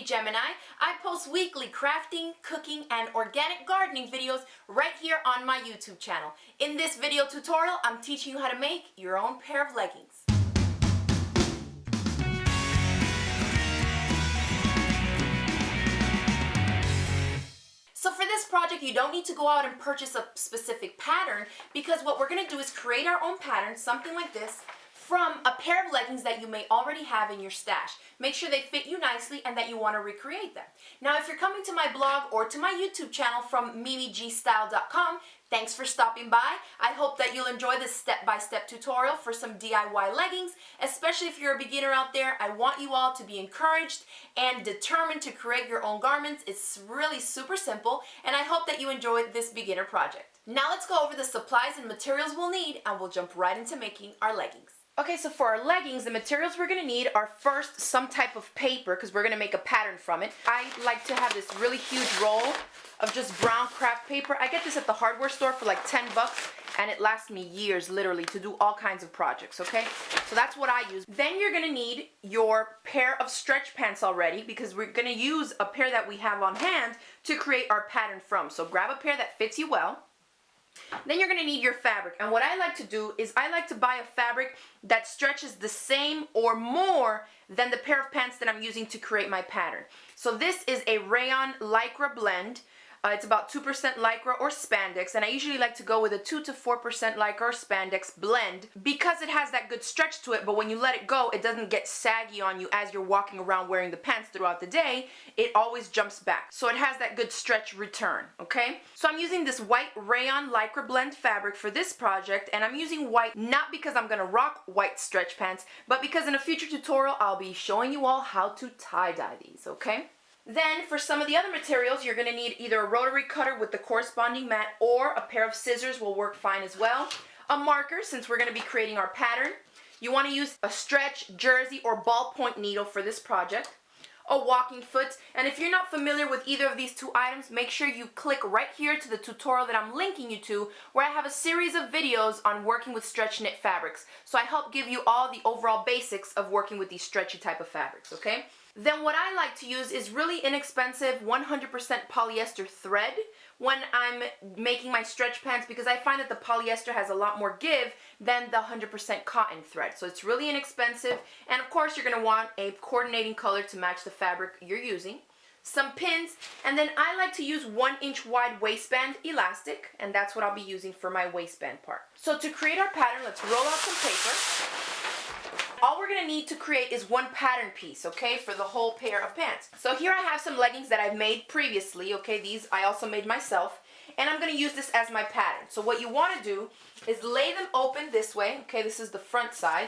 Gemini. I post weekly crafting, cooking, and organic gardening videos right here on my YouTube channel. In this video tutorial, I'm teaching you how to make your own pair of leggings. So for this project, you don't need to go out and purchase a specific pattern, because what we're going to do is create our own pattern, something like this, from a pair of leggings that you may already have in your stash. Make sure they fit you nicely and that you want to recreate them. Now, if you're coming to my blog or to my YouTube channel from mimigstyle.com, thanks for stopping by. I hope that you'll enjoy this step-by-step tutorial for some DIY leggings, especially if you're a beginner out there. I want you all to be encouraged and determined to create your own garments. It's really super simple, and I hope that you enjoyed this beginner project. Now let's go over the supplies and materials we'll need, and we'll jump right into making our leggings. Okay, so for our leggings, the materials we're going to need are first some type of paper, because we're going to make a pattern from it. I like to have this really huge roll of just brown craft paper. I get this at the hardware store for like 10 bucks, and it lasts me years, literally, to do all kinds of projects, okay? So that's what I use. Then you're going to need your pair of stretch pants already, because we're going to use a pair that we have on hand to create our pattern from. So grab a pair that fits you well. Then you're going to need your fabric, and what I like to do is I like to buy a fabric that stretches the same or more than the pair of pants that I'm using to create my pattern. So this is a rayon lycra blend. It's about 2% lycra or spandex, and I usually like to go with a 2 to 4% lycra or spandex blend because it has that good stretch to it, but when you let it go, it doesn't get saggy on you as you're walking around wearing the pants throughout the day. It always jumps back. So it has that good stretch return, okay? So I'm using this white rayon lycra blend fabric for this project, and I'm using white not because I'm gonna rock white stretch pants, but because in a future tutorial, I'll be showing you all how to tie-dye these, okay? Then for some of the other materials, you're going to need either a rotary cutter with the corresponding mat, or a pair of scissors will work fine as well. A marker, since we're going to be creating our pattern. You want to use a stretch, jersey, or ballpoint needle for this project. A walking foot, and if you're not familiar with either of these two items, make sure you click right here to the tutorial that I'm linking you to, where I have a series of videos on working with stretch knit fabrics. So I help give you all the overall basics of working with these stretchy type of fabrics, okay? Then what I like to use is really inexpensive 100% polyester thread when I'm making my stretch pants, because I find that the polyester has a lot more give than the 100% cotton thread. So it's really inexpensive, and of course you're going to want a coordinating color to match the fabric you're using. Some pins, and then I like to use 1-inch wide waistband elastic, and that's what I'll be using for my waistband part. So to create our pattern, let's roll out some paper. All we're going to need to create is one pattern piece, okay, for the whole pair of pants. So here I have some leggings that I've made previously, okay, these I also made myself, and I'm going to use this as my pattern. So what you want to do is lay them open this way, okay, this is the front side,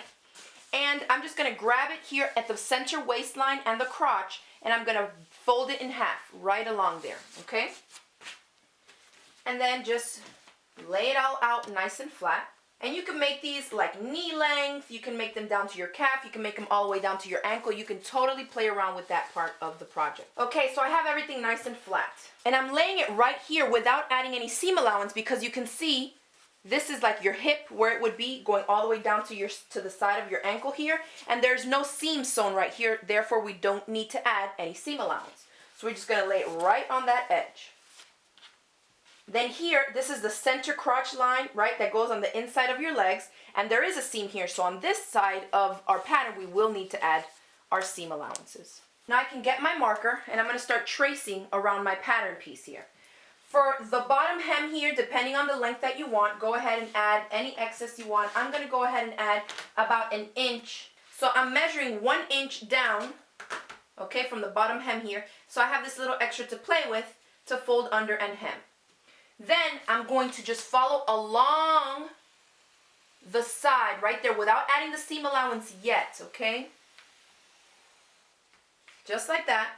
and I'm just going to grab it here at the center waistline and the crotch, and I'm going to fold it in half right along there, okay, and then just lay it all out nice and flat. And you can make these like knee length, you can make them down to your calf, you can make them all the way down to your ankle. You can totally play around with that part of the project. Okay, so I have everything nice and flat. And I'm laying it right here without adding any seam allowance, because you can see this is like your hip where it would be going all the way down to the side of your ankle here. And there's no seam sewn right here, therefore we don't need to add any seam allowance. So we're just going to lay it right on that edge. Then here, this is the center crotch line, right, that goes on the inside of your legs, and there is a seam here, so on this side of our pattern, we will need to add our seam allowances. Now I can get my marker, and I'm going to start tracing around my pattern piece here. For the bottom hem here, depending on the length that you want, go ahead and add any excess you want. I'm going to go ahead and add about 1 inch. So I'm measuring 1 inch down, okay, from the bottom hem here, so I have this little extra to play with to fold under and hem. Then I'm going to just follow along the side right there without adding the seam allowance yet, okay? Just like that.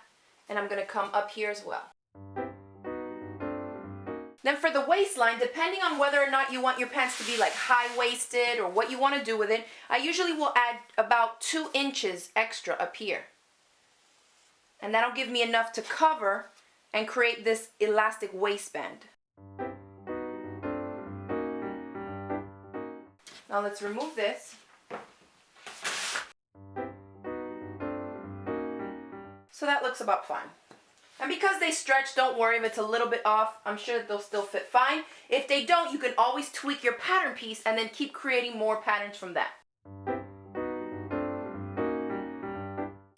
And I'm going to come up here as well. Then for the waistline, depending on whether or not you want your pants to be like high-waisted or what you want to do with it, I usually will add about 2 inches extra up here. And that'll give me enough to cover and create this elastic waistband. Now let's remove this. So that looks about fine. And because they stretch, don't worry if it's a little bit off. I'm sure that they'll still fit fine. If they don't, you can always tweak your pattern piece and then keep creating more patterns from that.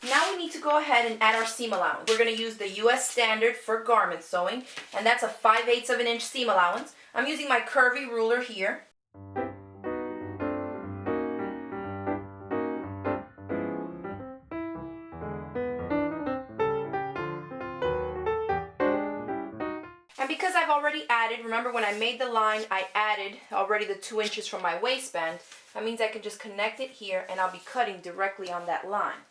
Now we need to go ahead and add our seam allowance. We're going to use the US standard for garment sewing, and that's a 5/8 of an inch seam allowance. I'm using my curvy ruler here. And because I've already added, remember when I made the line, I added already the 2 inches from my waistband. That means I can just connect it here and I'll be cutting directly on that line.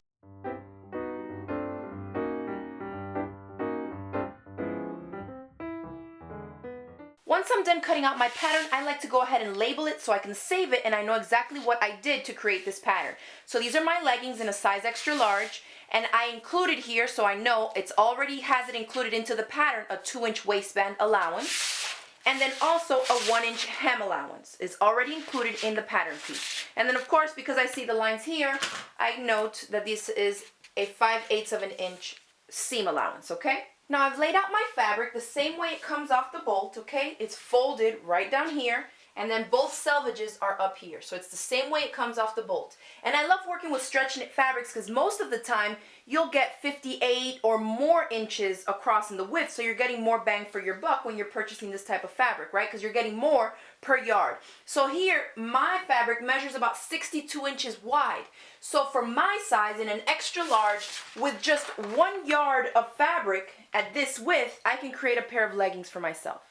Once I'm done cutting out my pattern, I like to go ahead and label it so I can save it and I know exactly what I did to create this pattern. So these are my leggings in a size extra large, and I included here, so I know it's already has it included into the pattern, a 2-inch waistband allowance. And then also a 1-inch hem allowance is already included in the pattern piece. And then of course, because I see the lines here, I note that this is a 5/8 of an inch seam allowance, okay? Now I've laid out my fabric the same way it comes off the bolt, okay? It's folded right down here, and then both selvages are up here. So it's the same way it comes off the bolt. And I love working with stretch knit fabrics because most of the time you'll get 58 or more inches across in the width, so you're getting more bang for your buck when you're purchasing this type of fabric, right? Because you're getting more per yard. So here, my fabric measures about 62 inches wide. So for my size in an extra large, with just 1 yard of fabric at this width, I can create a pair of leggings for myself.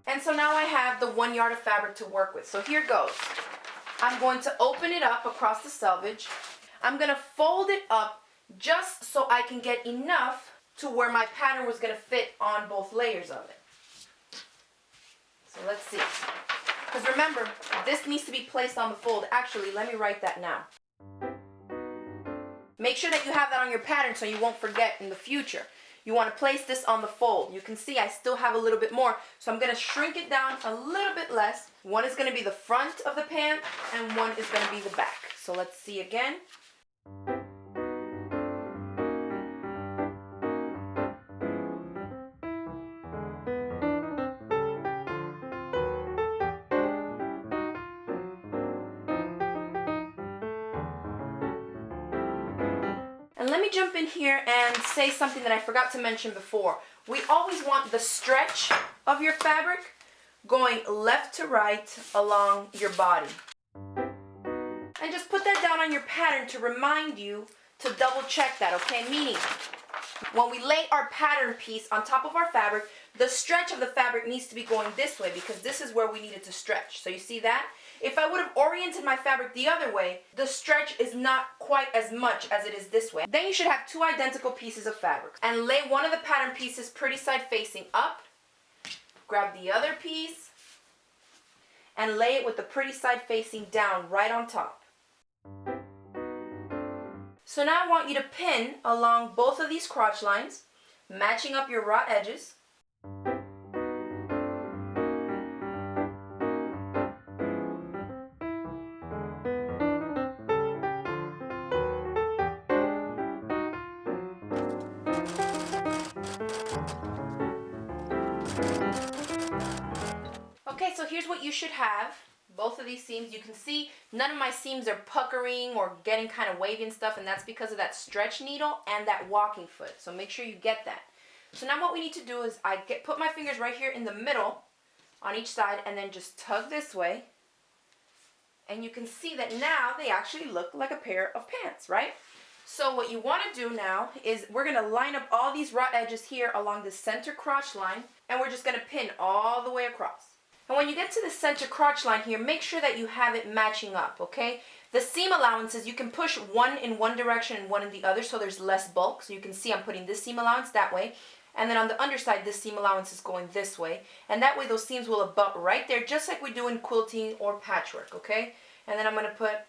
And so now I have the 1 yard of fabric to work with. So here goes. I'm going to open it up across the selvage. I'm going to fold it up just so I can get enough to where my pattern was going to fit on both layers of it. So let's see. Because remember, this needs to be placed on the fold. Actually, let me write that now. Make sure that you have that on your pattern so you won't forget in the future. You want to place this on the fold. You can see I still have a little bit more, so I'm going to shrink it down a little bit less. One is going to be the front of the pant, and one is going to be the back. So let's see again. And let me jump in here and say something that I forgot to mention before. We always want the stretch of your fabric going left to right along your body. And just put that down on your pattern to remind you to double check that, okay? Meaning, when we lay our pattern piece on top of our fabric, the stretch of the fabric needs to be going this way because this is where we need it to stretch. So you see that? If I would have oriented my fabric the other way, the stretch is not quite as much as it is this way. Then you should have 2 identical pieces of fabric and lay one of the pattern pieces pretty side facing up. Grab the other piece and lay it with the pretty side facing down right on top. So now I want you to pin along both of these crotch lines, matching up your raw edges. Okay, so here's what you should have. Both of these seams, you can see none of my seams are puckering or getting kind of wavy and stuff, and that's because of that stretch needle and that walking foot. So make sure you get that. So now what we need to do is put my fingers right here in the middle on each side and then just tug this way. And you can see that now they actually look like a pair of pants, right? So what you want to do now is we're going to line up all these raw edges here along the center crotch line, and we're just going to pin all the way across. And when you get to the center crotch line here, make sure that you have it matching up, okay? The seam allowances, you can push one in one direction and one in the other so there's less bulk. So you can see I'm putting this seam allowance that way. And then on the underside, this seam allowance is going this way. And that way those seams will abut right there, just like we do in quilting or patchwork, okay? And then I'm going to put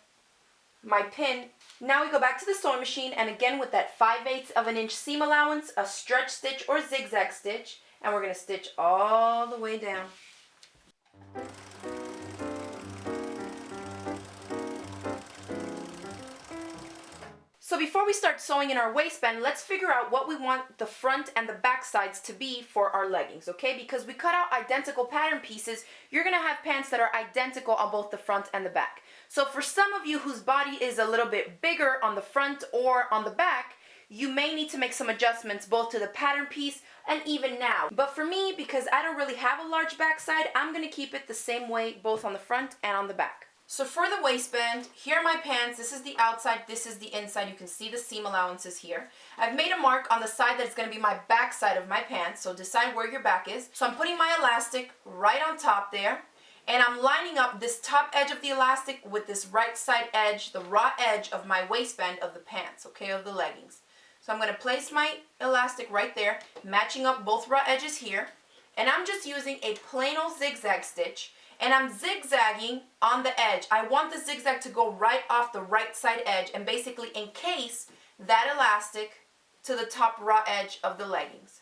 my pin. Now we go back to the sewing machine, and again with that 5/8 of an inch seam allowance, a stretch stitch or zigzag stitch, and we're going to stitch all the way down. So So before we start sewing in our waistband, let's figure out what we want the front and the back sides to be for our leggings, okay? Because we cut out identical pattern pieces, you're gonna have pants that are identical on both the front and the back. So for some of you whose body is a little bit bigger on the front or on the back, you may need to make some adjustments both to the pattern piece and even now. But for me, because I don't really have a large backside, I'm gonna keep it the same way both on the front and on the back. So for the waistband, here are my pants. This is the outside, this is the inside. You can see the seam allowances here. I've made a mark on the side that is going to be my back side of my pants, so decide where your back is. So I'm putting my elastic right on top there, and I'm lining up this top edge of the elastic with this right side edge, the raw edge of my waistband of the pants, okay, of the leggings. So I'm going to place my elastic right there, matching up both raw edges here, and I'm just using a plain old zigzag stitch. And I'm zigzagging on the edge. I want the zigzag to go right off the right side edge and basically encase that elastic to the top raw edge of the leggings.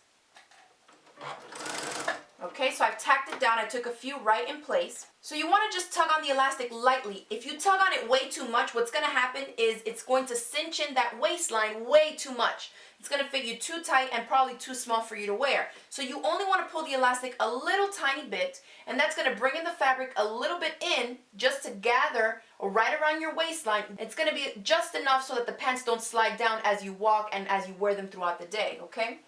Okay, so I've tacked it down. I took a few right in place. So you want to just tug on the elastic lightly. If you tug on it way too much, what's going to happen is it's going to cinch in that waistline way too much. It's going to fit you too tight and probably too small for you to wear. So you only want to pull the elastic a little tiny bit, and that's going to bring in the fabric a little bit in just to gather right around your waistline. It's going to be just enough so that the pants don't slide down as you walk and as you wear them throughout the day, okay?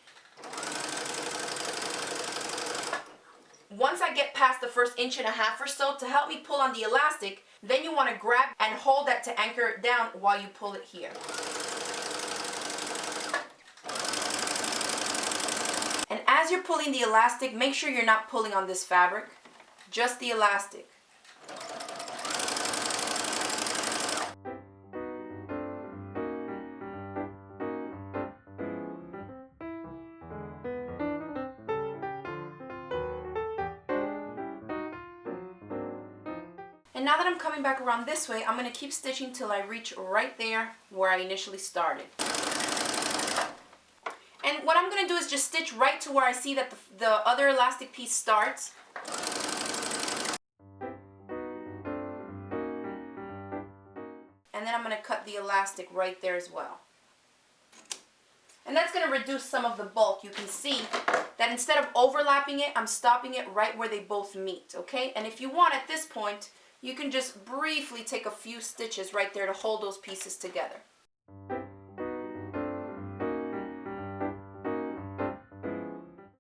Once I get past the first 1.5 inches or so, to help me pull on the elastic, then you want to grab and hold that to anchor it down while you pull it here. And as you're pulling the elastic, make sure you're not pulling on this fabric, just the elastic. And now that I'm coming back around this way, I'm going to keep stitching till I reach right there where I initially started. And what I'm going to do is just stitch right to where I see that the other elastic piece starts. And then I'm going to cut the elastic right there as well. And that's going to reduce some of the bulk. You can see that instead of overlapping it, I'm stopping it right where they both meet, okay? And if you want at this point, you can just briefly take a few stitches right there to hold those pieces together.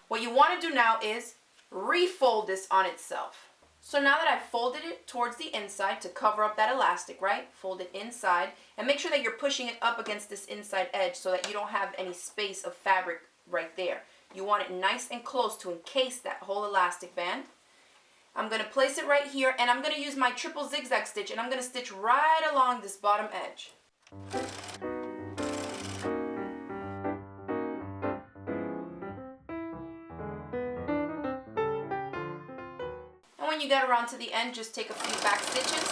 What you want to do now is refold this on itself. So now that I've folded it towards the inside to cover up that elastic, right? Fold it inside and make sure that you're pushing it up against this inside edge so that you don't have any space of fabric right there. You want it nice and close to encase that whole elastic band. I'm going to place it right here, and I'm going to use my triple zigzag stitch, and I'm going to stitch right along this bottom edge. And when you get around to the end, just take a few back stitches.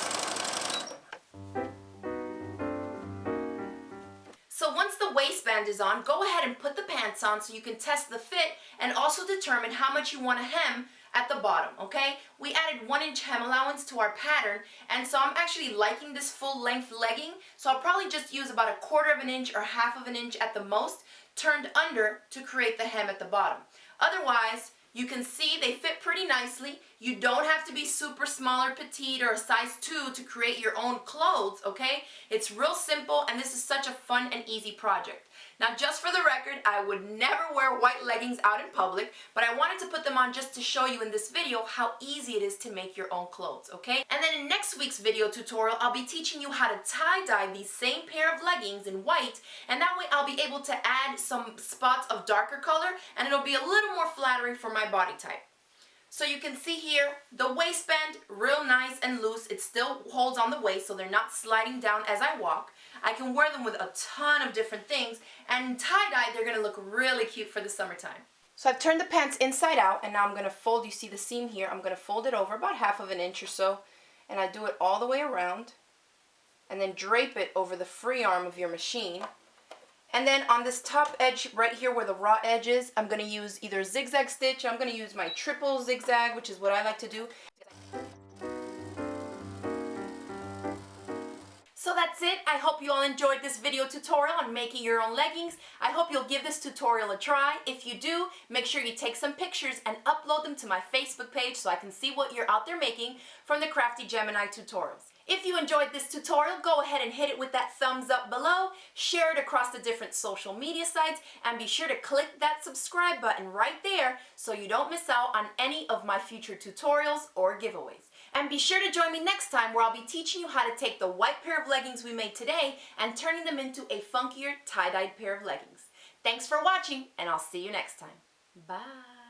So once the waistband is on, go ahead and put the pants on so you can test the fit and also determine how much you want to hem at the bottom, okay? We added 1-inch hem allowance to our pattern, and so I'm actually liking this full length legging, so I'll probably just use about 1/4 inch or 1/2 inch at the most, turned under to create the hem at the bottom. Otherwise, you can see they fit pretty nicely. You don't have to be super small or petite or a size 2 to create your own clothes, okay? It's real simple, and this is such a fun and easy project. Now, just for the record, I would never wear white leggings out in public, but I wanted to put them on just to show you in this video how easy it is to make your own clothes, okay? And then in next week's video tutorial, I'll be teaching you how to tie-dye these same pair of leggings in white, and that way I'll be able to add some spots of darker color, and it'll be a little more flattering for my body type. So you can see here, the waistband, real nice and loose. It still holds on the waist so they're not sliding down as I walk. I can wear them with a ton of different things, and tie-dye, they're going to look really cute for the summertime. So I've turned the pants inside out, and now I'm going to fold, you see the seam here, I'm going to fold it over about 1/2 inch or so, and I do it all the way around, and then drape it over the free arm of your machine. And then on this top edge right here where the raw edge is, I'm going to use either a zigzag stitch, I'm going to use my triple zigzag, which is what I like to do. So So that's it. I hope you all enjoyed this video tutorial on making your own leggings. I hope you'll give this tutorial a try. If you do, make sure you take some pictures and upload them to my Facebook page so I can see what you're out there making from the Crafty Gemini tutorials. If you enjoyed this tutorial, go ahead and hit it with that thumbs up below, share it across the different social media sites, and be sure to click that subscribe button right there so you don't miss out on any of my future tutorials or giveaways. And be sure to join me next time where I'll be teaching you how to take the white pair of leggings we made today and turning them into a funkier tie-dyed pair of leggings. Thanks for watching, and I'll see you next time. Bye.